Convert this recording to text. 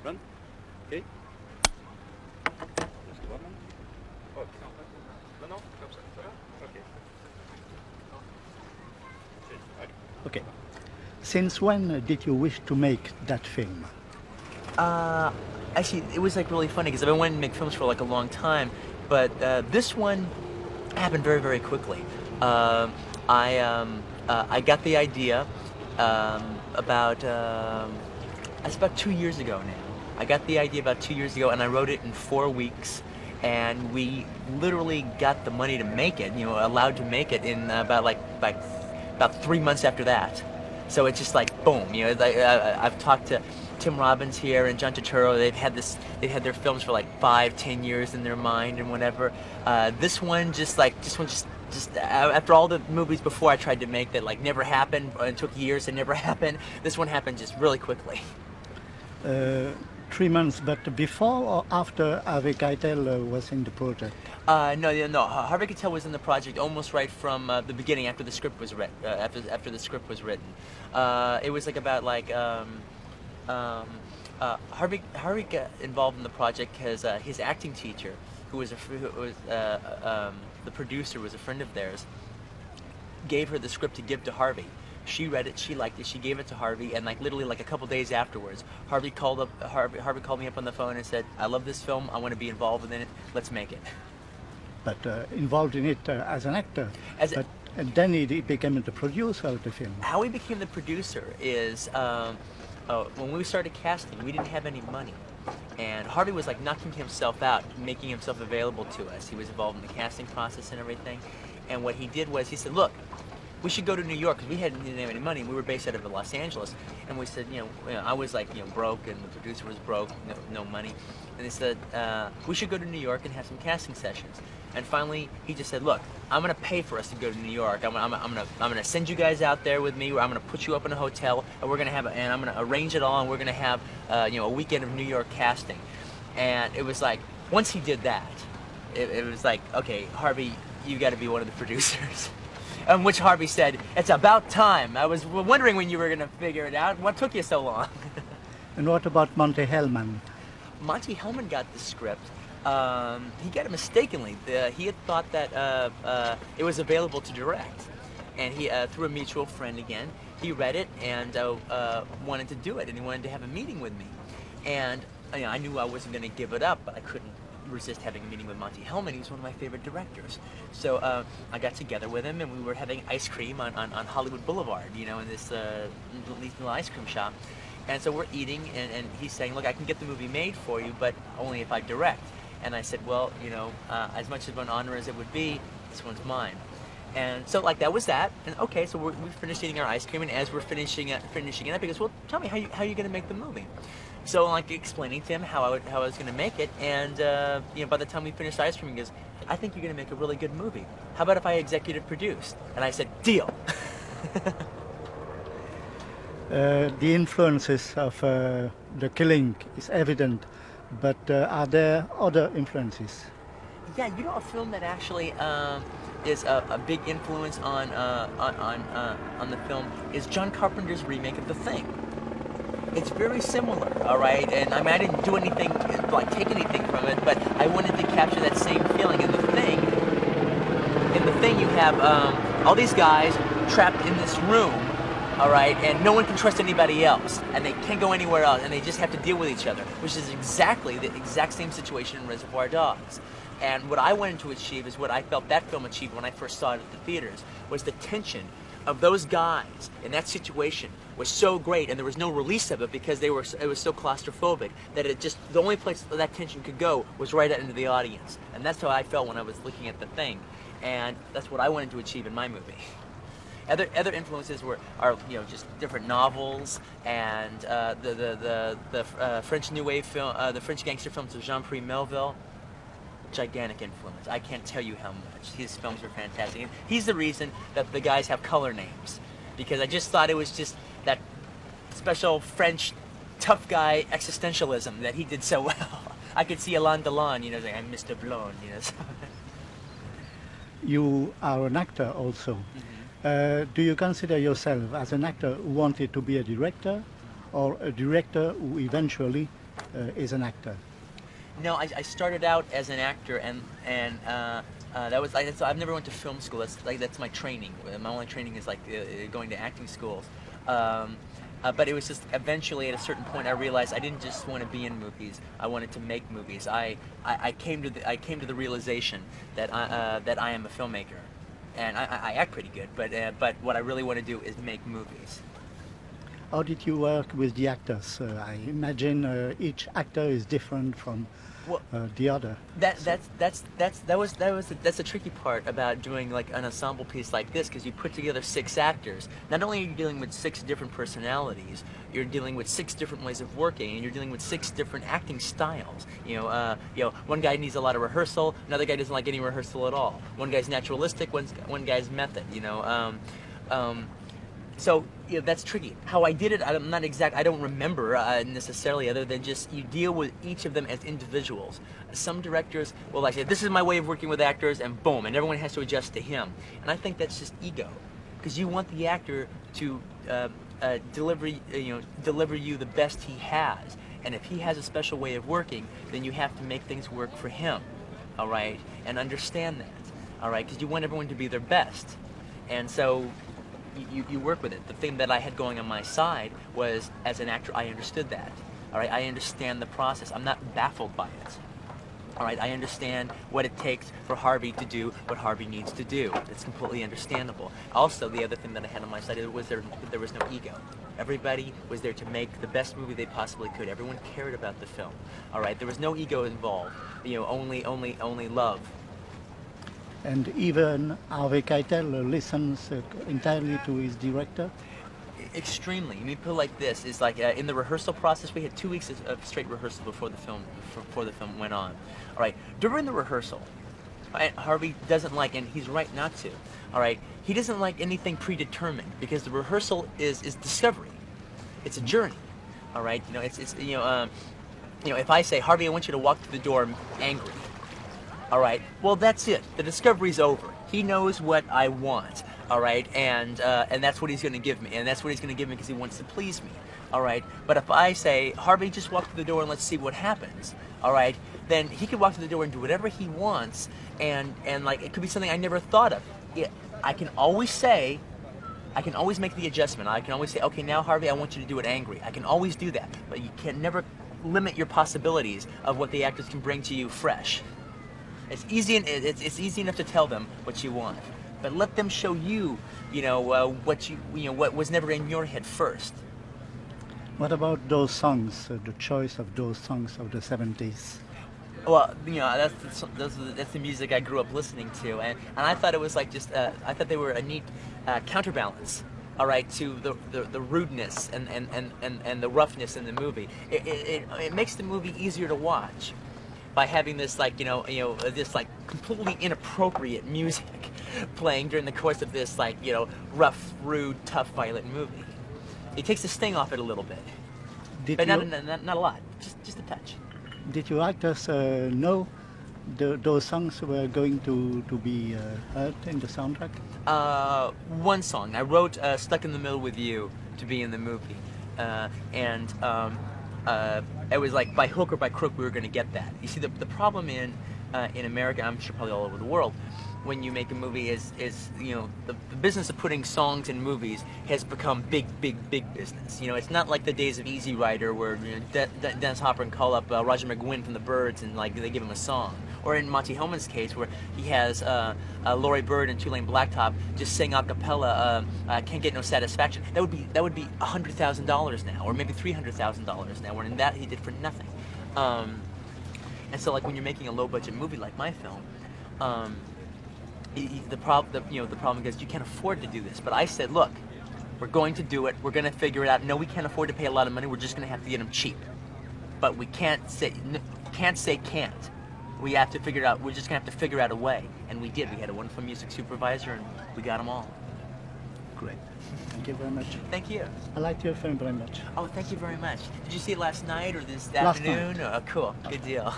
Run. Okay. Just one. Oh, no, no, comme ça. Ça va? Okay. Okay. Since when did you wish to make that film? Actually, it was like really funny because I've been wanting to make films for like a long time, but this one happened very, very quickly. I got the idea about it's about 2 years ago now. I got the idea about 2 years ago, and I wrote it in 4 weeks. And we literally got the money to make it. You know, allowed to make it in about 3 months after that. So it's just like boom. You know, I've talked to Tim Robbins here and John Turturro. They've had their films for like 5-10 years in their mind and whatever. This one just after all the movies before I tried to make that like never happened. It took years and never happened. This one happened just really quickly. 3 months, but before or after Harvey Keitel was in the project? No. Harvey Keitel was in the project almost right from the beginning. After the script was written. After the script was written, it was like about like Harvey got involved in the project because his acting teacher, who was the producer, was a friend of theirs, gave her the script to give to Harvey. She read it, she liked it, she gave it to Harvey, and like literally like a couple days afterwards, Harvey called me up on the phone and said, "I love this film. I want to be involved in it. Let's make it." But involved in it as an actor. And then he became the producer of the film. How he became the producer is when we started casting, we didn't have any money. And Harvey was like knocking himself out, making himself available to us. He was involved in the casting process and everything. And what he did was he said, "Look, we should go to New York," because we didn't have any money. We were based out of Los Angeles, and we said, I was like, broke, and the producer was broke, no money, and they said we should go to New York and have some casting sessions. And finally, he just said, "Look, I'm gonna pay for us to go to New York. I'm gonna send you guys out there with me. I'm gonna put you up in a hotel, and I'm gonna arrange it all, and we're gonna have a weekend of New York casting." And it was like once he did that, it was like, okay, Harvey, you got to be one of the producers. On which Harvey said, "It's about time. I was wondering when you were going to figure it out. What took you so long?" And what about Monte Hellman? Monte Hellman got the script. He got it mistakenly. He had thought that it was available to direct. And he, through a mutual friend again, he read it and wanted to do it. And he wanted to have a meeting with me. And I knew I wasn't going to give it up, but I couldn't resist having a meeting with Monte Hellman. He's one of my favorite directors. So I got together with him, and we were having ice cream on Hollywood Boulevard, in this little ice cream shop. And so we're eating, and he's saying, "Look, I can get the movie made for you, but only if I direct." And I said, "Well, as much of an honor as it would be, this one's mine." And so like that was that. And okay, so we finished eating our ice cream, and as we're finishing it up, he goes, "Well, tell me how you going to make the movie?" So like explaining to him how I was going to make it, and by the time we finished ice cream, he goes, "I think you're going to make a really good movie. How about if I executive produced?" And I said, "Deal." The influences of The Killing is evident, but are there other influences? Yeah, a film that actually is a big influence on the film is John Carpenter's remake of The Thing. It's very similar, all right? And I mean, I didn't do anything, like take anything from it, but I wanted to capture that same feeling. In The Thing, you have all these guys trapped in this room, all right? And no one can trust anybody else, and they can't go anywhere else, and they just have to deal with each other, which is exactly the exact same situation in Reservoir Dogs. And what I wanted to achieve is what I felt that film achieved when I first saw it at the theaters, was the tension of those guys in that situation was so great, and there was no release of it because it was so claustrophobic that the only place that tension could go was right out into the audience. And that's how I felt when I was looking at The Thing, and that's what I wanted to achieve in my movie. Other influences are just different novels and the French New Wave film, the French gangster films of Jean-Pierre Melville. Gigantic influence. I can't tell you how much. His films are fantastic. And he's the reason that the guys have color names, because I just thought it was just that special French tough guy existentialism that he did so well. I could see Alain Delon, saying, "I'm Mr. Blonde," So. You are an actor also. Mm-hmm. Do you consider yourself as an actor who wanted to be a director, or a director who eventually as an actor? No, I started out as an actor, and that was so I've never went to film school. That's my training. My only training is like going to acting schools. But it was just eventually at a certain point I realized I didn't just want to be in movies. I wanted to make movies. I came to the realization that I am a filmmaker, and I act pretty good. But what I really want to do is make movies. How did you work with the actors? I imagine each actor is different from the other. That's the tricky part about doing like an ensemble piece like this, because you put together 6 actors. Not only are you dealing with 6 different personalities, you're dealing with 6 different ways of working, and you're dealing with 6 different acting styles. One guy needs a lot of rehearsal, another guy doesn't like any rehearsal at all. One guy's naturalistic, one guy's method. So that's tricky. How I did it, I don't remember necessarily, other than just you deal with each of them as individuals. Some directors will like say, this is my way of working with actors, and boom, and everyone has to adjust to him. And I think that's just ego, because you want the actor to deliver you the best he has. And if he has a special way of working, then you have to make things work for him, all right? And understand that, all right? Because you want everyone to be their best. And so you work with it. The thing that I had going on my side was, as an actor, I understood that. All right, I understand the process. I'm not baffled by it. All right, I understand what it takes for Harvey to do what Harvey needs to do. It's completely understandable. Also, the other thing that I had on my side was there was no ego. Everybody was there to make the best movie they possibly could. Everyone cared about the film. All right, there was no ego involved. Only love. And even Harvey Keitel listens entirely to his director? Extremely. You mean, put it like this: is like in the rehearsal process, we had 2 weeks of straight rehearsal before the film went on. All right. During the rehearsal, Harvey doesn't like, and he's right not to. All right. He doesn't like anything predetermined, because the rehearsal is discovery. It's a journey. All right. If I say, Harvey, I want you to walk through the door angry. All right. Well, that's it. The discovery's over. He knows what I want. All right, and that's what he's going to give me, and that's what he's going to give me because he wants to please me. All right. But if I say, Harvey, just walk through the door and let's see what happens. All right. Then he can walk through the door and do whatever he wants, and like it could be something I never thought of. I can always make the adjustment. I can always say, okay, now Harvey, I want you to do it angry. I can always do that, but you can never limit your possibilities of what the actors can bring to you fresh. It's easy enough to tell them what you want, but let them show you, what was never in your head first. What about those songs? The choice of those songs of the 70s. Well, that's the music I grew up listening to, and I thought it was like I thought they were a neat counterbalance. All right, to the rudeness and the roughness in the movie. It makes the movie easier to watch by having this this completely inappropriate music playing during the course of this rough, rude, tough, violent movie. It takes the sting off it a little bit, but not a lot, just a touch. Did your actors know those songs were going to be heard in the soundtrack? One song I wrote, "Stuck in the Middle with You," to be in the movie, and it was like by hook or by crook we were going to get that. You see, the problem in America, I'm sure probably all over the world, when you make a movie is the business of putting songs in movies has become big business. It's not like the days of Easy Rider where Dennis Hopper can call up Roger McGuinn from the Byrds and they give him a song. Or in Monty Hellman's case, where he has Laurie Bird and Tulane Blacktop just sing a cappella, "Can't Get No Satisfaction." That would be $100,000 now, or maybe $300,000 now. Where in that he did for nothing. And so, when you're making a low-budget movie like my film, the problem is you can't afford to do this. But I said, look, we're going to do it. We're going to figure it out. No, we can't afford to pay a lot of money. We're just going to have to get them cheap. But we can't say can't. We have to figure it out. We're just going to have to figure out a way. And we did. We had a wonderful music supervisor, and we got them all. Great. Thank you very much. Thank you. I liked your film very much. Oh, thank you very much. Did you see it last night or this Last afternoon? night. Oh, cool. Good deal.